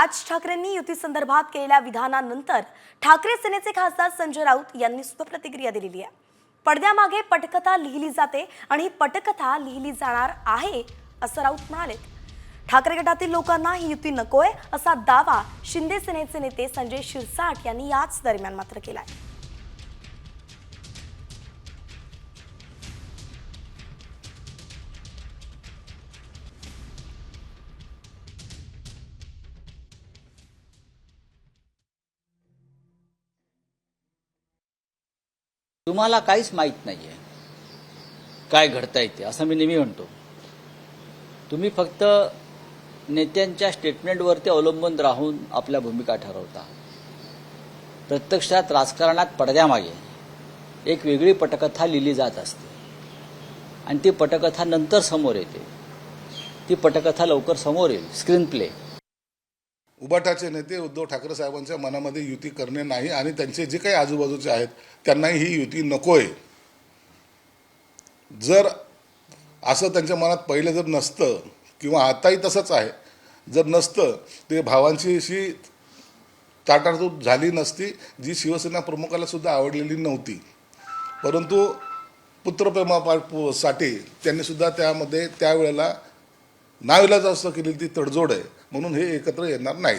राज ठाकरेंनी युती संदर्भात केलेल्या विधानानंतर ठाकरे सेनेचे खासदार संजय राऊत यांनी सुद्धा प्रतिक्रिया दिलेली आहे। पडद्यामागे पटकथा लिहिली जाते आणि ही पटकथा लिहिली जाणार आहे असं राऊत म्हणाले। ठाकरे गटातील लोकांना ही युती नकोय असा दावा शिंदे सेनेचे नेते संजय शिरसाट यांनी याच दरम्यान मात्र केलाय। तुम्हाला काहीच माहीत नाहीये काय घडतंय ते, असं मी नेहमी म्हणतो। तुम्ही फक्त नेत्यांच्या स्टेटमेंटवरती अवलंबून राहून आपल्या भूमिका ठरवता। प्रत्यक्षात राजकारणात पडद्यामागे एक वेगळी पटकथा लिहिली जात असते आणि ती पटकथा नंतर समोर येते। ती पटकथा लवकर समोर येईल, स्क्रीन प्ले। उबाटाचे नेते उद्धव ठाकरे साहेबांच्या मनामध्ये युती करणे नाही आणि त्यांचे जे काही आजूबाजूचे आहेत त्यांनाही ही युती नकोय। जर असं त्यांच्या मनात पहिले जर नसतं किंवा आताही तसंच आहे, जर नसतं ते भावांची अशी ताटातूट झाली नसती जी शिवसेना प्रमुखाला सुद्धा आवडलेली नव्हती। परंतु पुत्रप्रेमासाठी त्यांनी सुद्धा त्यामध्ये त्यावेळेला नाविलाज असं केलेली ती तडजोड आहे, म्हणून हे एकत्र येणार नाही।